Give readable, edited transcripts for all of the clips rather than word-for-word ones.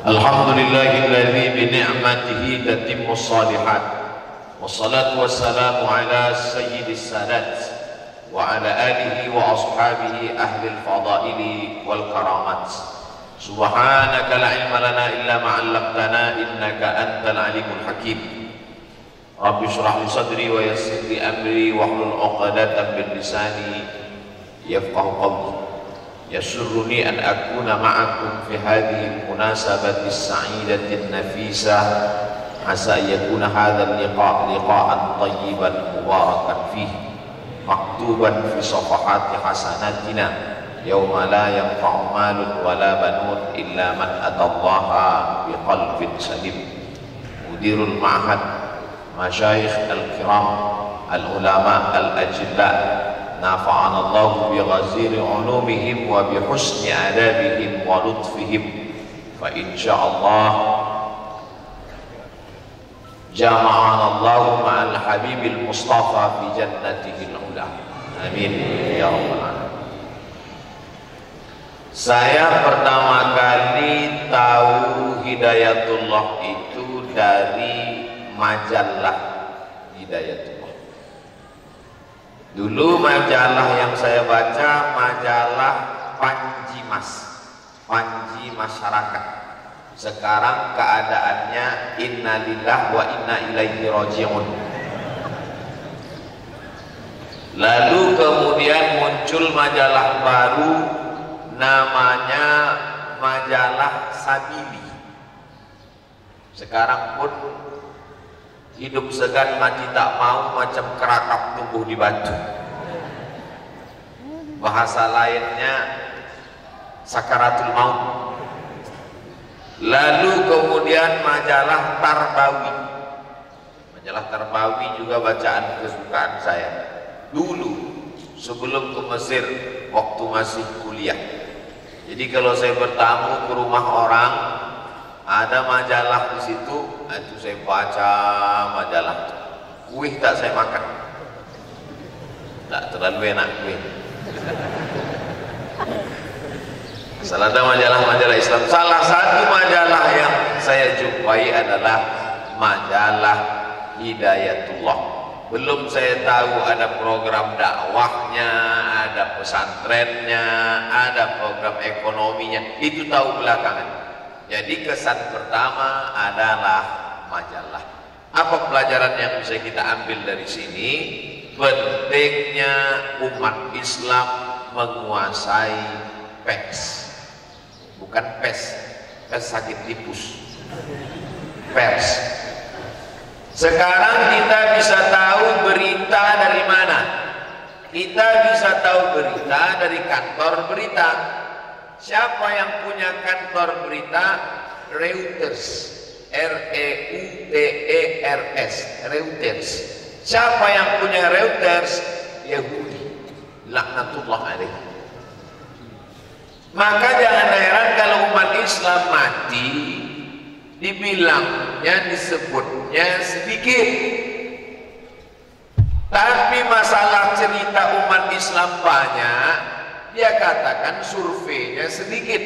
Alhamdulillahilladzi bi ni'matihi tatimmu shalihat. Wassalatu wassalamu ala sayyidis sadat wa ala alihi wa ashabihi ahlil fadaili wal karamat. Subhanaka la ilma lana illa ma 'allamtana innaka antal alimul hakim. Rabbi shrah li sadri wa yassir li amri wahlul 'uqdatam min lisani yafqahu qawli. Yasurruni an akuna ma'akum fi hadhihi al-munasabati as-sa'idati an-nafisah. Asa yakuna hadzal liqa'an tayyiban mubarakan fihi maktuban fi safahati hasanatina yauma la yanfa'u malun wala banun illa man atallaha biqalbin salim. Mudirul ma'had, masyayikh al-kiram, al-ulama al-ajilla, nafa'ana Allah bi ghaziri ulumihim wa bi husni adabihim wa lutfihim. Fa insyaallah jama'ana Allah ma'al habibil mustafa fi jannatihil ula. Amin ya rabbal alamin. Saya pertama kali tahu Hidayatullah itu dari majalah Hidayatullah. Dulu majalah yang saya baca majalah Panji Mas, Panji Masyarakat. Sekarang keadaannya innalillah wa inna ilaihi raji'un. Lalu kemudian muncul majalah baru namanya majalah Sabili. Sekarang pun hidup segan mati tak mau, macam kerakap tumbuh di batu. Bahasa lainnya sakaratul maut. Lalu kemudian majalah Tarbawi. Majalah Tarbawi juga bacaan kesukaan saya dulu sebelum ke Mesir waktu masih kuliah. Jadi kalau saya bertamu ke rumah orang, ada majalah di situ, itu saya baca majalah. Kuih tak saya makan, tak terlalu enak kuih. Salah ada majalah-majalah Islam. Salah satu majalah yang saya jumpai adalah majalah Hidayatullah. Belum saya tahu ada program dakwahnya, ada pesantrennya, ada program ekonominya. Itu tahu belakangan. Jadi kesan pertama adalah majalah. Apa pelajaran yang bisa kita ambil dari sini? Pentingnya umat Islam menguasai pers. Bukan pes sakit tipus, pers. Sekarang kita bisa tahu berita dari mana? Kita bisa tahu berita dari kantor berita. Siapa yang punya kantor berita? Reuters, R-E-U-T-E-R-S, Reuters. Siapa yang punya Reuters? Yahudi, laknatullah alaih. Maka jangan heran kalau umat Islam mati, dibilangnya, disebutnya sedikit. Tapi masalah cerita umat Islam banyak, dia katakan surveinya sedikit.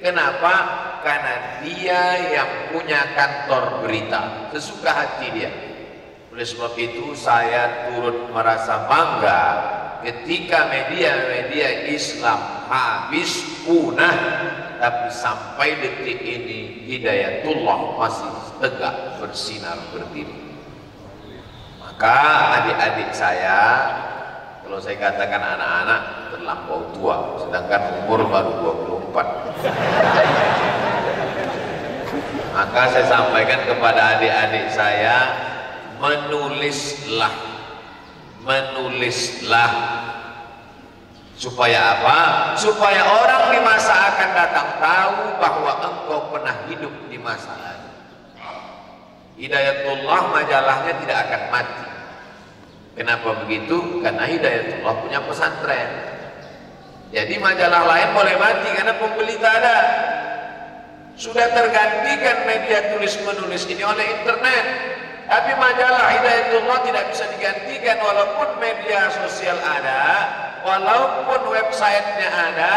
Kenapa? Karena dia yang punya kantor berita, sesuka hati dia. Oleh sebab itu saya turut merasa bangga ketika media-media Islam habis punah, tapi sampai detik ini Hidayatullah masih tegak bersinar berdiri. Maka adik-adik saya, kalau saya katakan anak-anak, terlampau tua, sedangkan umur baru 24. Maka saya sampaikan kepada adik-adik saya, menulislah. Supaya apa? Supaya orang di masa akan datang tahu bahwa engkau pernah hidup di masa lalu. Hidayatullah majalahnya tidak akan mati. Kenapa begitu? Karena Hidayatullah punya pesantren. Jadi majalah lain boleh mati karena pembeli tak ada. Sudah tergantikan media tulis menulis ini oleh internet. Tapi majalah Hidayatullah tidak bisa digantikan walaupun media sosial ada, walaupun websitenya ada,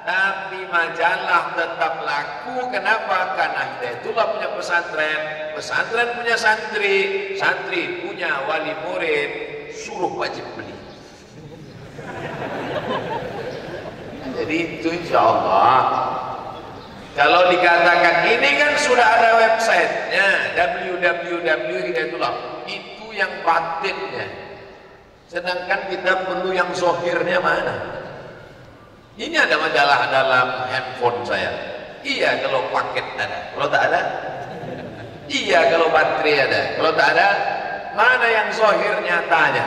tapi majalah tetap laku. Kenapa? Karena Hidayatullah punya pesantren, pesantren punya santri, santri punya wali murid, suruh wajib beli. Jadi itu insya Allah. Kalau dikatakan ini kan sudah ada websitenya www.hidayatullah, itu yang batinnya. Sedangkan kita perlu yang zohirnya mana? Ini ada majalah dalam handphone saya. Iya kalau paket ada. Kalau tak ada? Iya kalau baterai ada. Kalau tak ada, mana yang zohir nyatanya?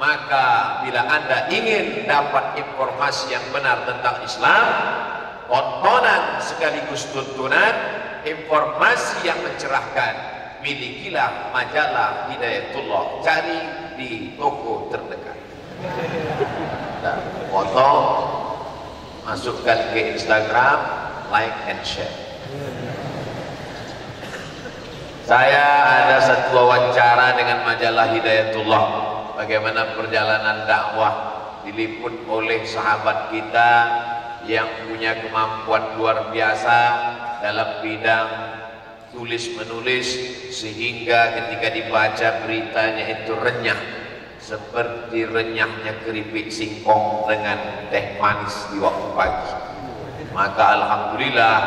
Maka bila Anda ingin dapat informasi yang benar tentang Islam, tontonan sekaligus tuntunan, informasi yang mencerahkan, milikilah majalah Hidayatullah. Cari di toko terdekat. Nah, foto, masukkan ke Instagram, like and share. Saya ada satu wawancara dengan majalah Hidayatullah, bagaimana perjalanan dakwah, diliput oleh sahabat kita yang punya kemampuan luar biasa dalam bidang tulis menulis, sehingga ketika dibaca beritanya itu renyah, seperti renyahnya keripik singkong dengan teh manis di waktu pagi. Maka alhamdulillah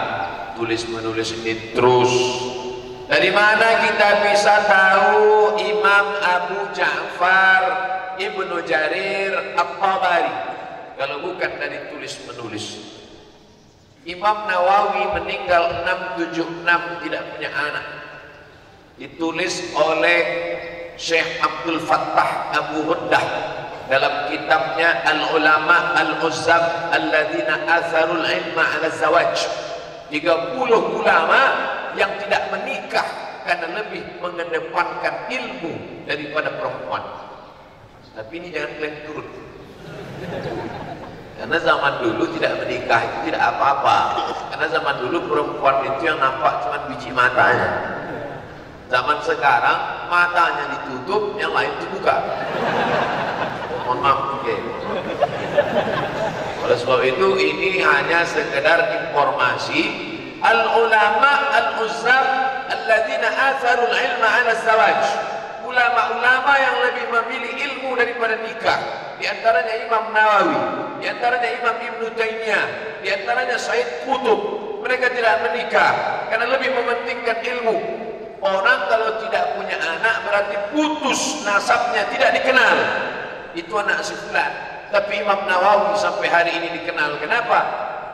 tulis menulis ini terus. Dari mana kita bisa tahu Imam Abu Ja'far Ibnu Jarir At-Tabari kalau bukan dari tulis menulis? Imam Nawawi meninggal 676, tidak punya anak. Ditulis oleh Syekh Abdul Fattah Abu Huddah dalam kitabnya Al-Ulama Al-Uzzab Alladzina Atharul Ilma Ala Zawaj. 30 ulama yang tidak menikah karena lebih mengedepankan ilmu daripada perempuan. Tapi ini jangan kalian turun, karena zaman dulu tidak menikah itu tidak apa-apa. Karena zaman dulu perempuan itu yang nampak cuma biji matanya. Zaman sekarang matanya ditutup, yang lain dibuka. Mohon maaf, okay. Oleh sebab itu ini hanya sekedar informasi. Al-ulama al-uzzab alladzina atharul ilma 'ala zawaj. Ulama-ulama yang lebih memilih ilmu daripada nikah. Di antaranya Imam Nawawi, di antaranya Imam Ibnu Taimiyah, di antaranya Said Qutb. Mereka tidak menikah karena lebih mementingkan ilmu. Orang kalau tidak punya anak berarti putus nasabnya, tidak dikenal. Itu anak si fulan. Tapi Imam Nawawi sampai hari ini dikenal. Kenapa?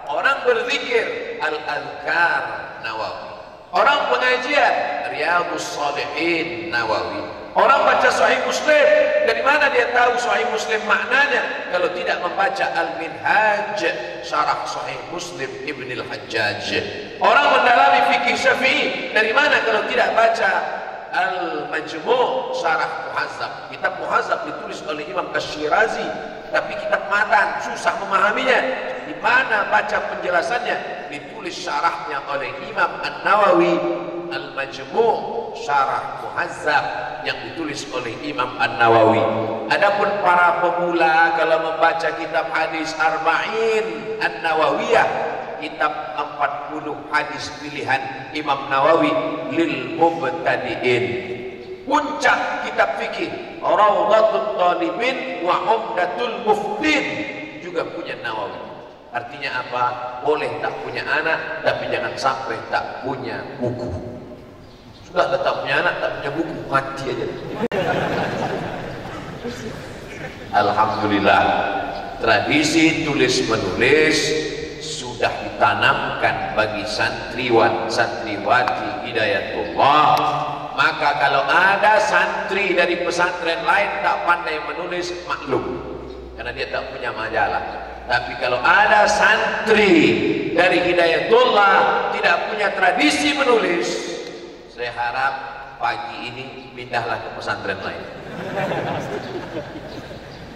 Orang berzikir Al-Adhkar Nawawi. Orang pengajian Riyadhus Shalihin Nawawi. Orang baca Sahih Muslim. Dari mana dia tahu Sahih Muslim maknanya kalau tidak membaca Al-Minhaj Syarah Sahih Muslim Ibn Al-Hajjaj? Orang mendalami fikih Syafi'i. Dari mana kalau tidak baca Al-Majmu' Syarah Muhazzab? Kitab Muhazzab ditulis oleh Imam Asy-Syirazi, tapi kitab matan susah memahaminya. Di mana baca penjelasannya? Ditulis syarahnya oleh Imam An-Nawawi, Al-Majmu' Syarah Muhazzab yang ditulis oleh Imam An-Nawawi. Adapun para pemula kalau membaca kitab hadis Arba'in An-Nawawiyah, kitab 40 hadis pilihan Imam Nawawi lil mubtadi'in. Puncak kitab fikih Rawdatul Talibin wa Umdatul Muftin juga punya Nawawi. Artinya apa? Boleh tak punya anak, tapi jangan sampai tak punya buku. Sudah tak punya anak, tak punya buku, mati aja. Alhamdulillah, tradisi tulis menulis sudah ditanamkan bagi santriwan santriwati Hidayatullah. Maka kalau ada santri dari pesantren lain tak pandai menulis, maklum, karena dia tak punya majalah. Tapi kalau ada santri dari Hidayatullah tidak punya tradisi menulis, saya harap pagi ini pindahlah ke pesantren lain.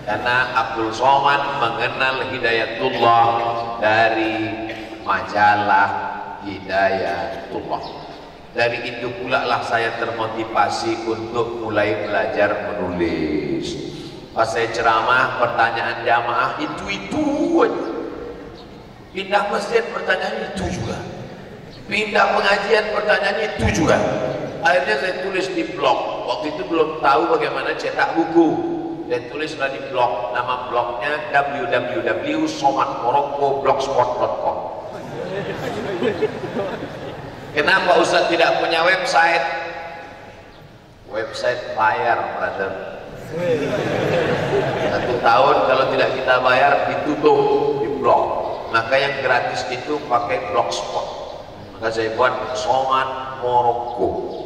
Karena Abdul Somad mengenal Hidayatullah dari majalah Hidayatullah. Dari itu pula lah saya termotivasi untuk mulai belajar menulis. Pas saya ceramah, pertanyaan jamaah itu aja. Pindah masjid pertanyaannya itu juga. Pindah pengajian pertanyaannya itu juga. Akhirnya saya tulis di blog. Waktu itu belum tahu bagaimana cetak buku. Saya tulislah di blog. Nama blognya www.somatmorocco.blogspot.com. Kenapa Ustaz tidak punya website? Website bayar, brother. 1 tahun kalau tidak kita bayar ditutup di blog. Maka yang gratis itu pakai blogspot. Maka saya buat Somat Morocco.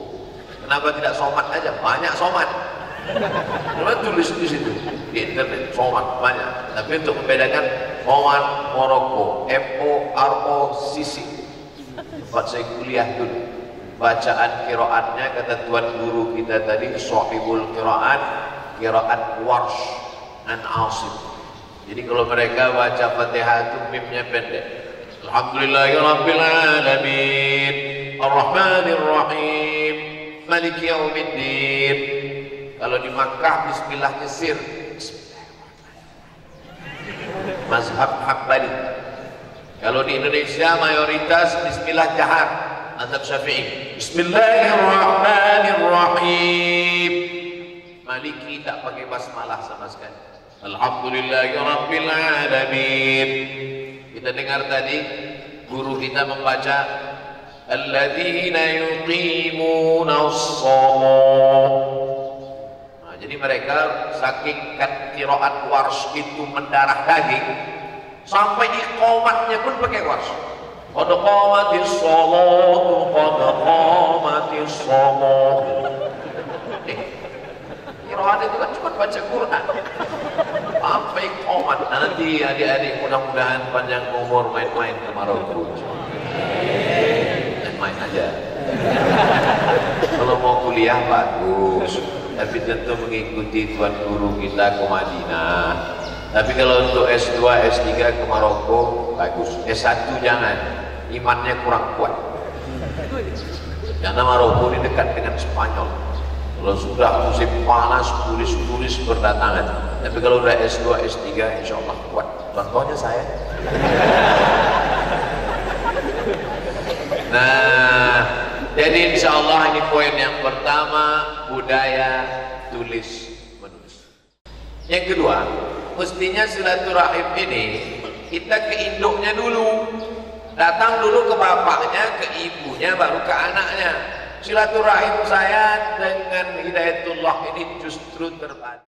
Kenapa tidak somat aja? Banyak somat. Cuma tulis di situ di internet somat banyak. Tapi untuk membedakan Somat Morocco, MOROCC. Buat saya kuliah dulu. Bacaan qiraatnya kata tuan guru kita tadi, Sahibul Qiraat, qiraat Warsh dan Asim. Jadi kalau mereka baca Fatihah itu mimnya pendek. Alhamdulillahirabbil alamin, Arrahmanir Rahim, Maliki Yaumiddin. Kalau di Makkah bismillah nyesir. Mazhab Hambali. Kalau di Indonesia mayoritas bismillah jahar. Mazhab Syafi'i. Bismillahirrahmanirrahim. Maliki tak pakai basmalah sama sekali. Alhamdulillahirabbil alamin. Kita dengar tadi guru kita membaca alladzina yuqimunas shalah. Nah, jadi mereka saking qiraat Warsh itu mendarah daging sampai iqamatnya pun pakai Warsh. Qad qamatis shalah, qad qamatis shalah. Qiraat itu kan cuma baca Quran. Sampai iqamat. Nah, nanti adik-adik mudah-mudahan panjang umur main-main ke Maroko. Main aja. Kalau mau kuliah bagus, tapi tentu mengikuti tuan guru kita ke Madinah. Tapi kalau untuk S2, S3 ke Maroko bagus. S1 jangan, imannya kurang kuat. Karena Maroko ini dekat dengan Spanyol. Kalau sudah musim panas, turis-turis berdatangan. Tapi kalau udah S2, S3 insya Allah kuat. Contohnya saya. Nah, jadi insya Allah ini poin yang pertama, budaya tulis menulis. Yang kedua, mestinya silaturahim ini kita ke induknya dulu. Datang dulu ke bapaknya, ke ibunya, baru ke anaknya. Silaturahim saya dengan Hidayatullah ini justru terbantu.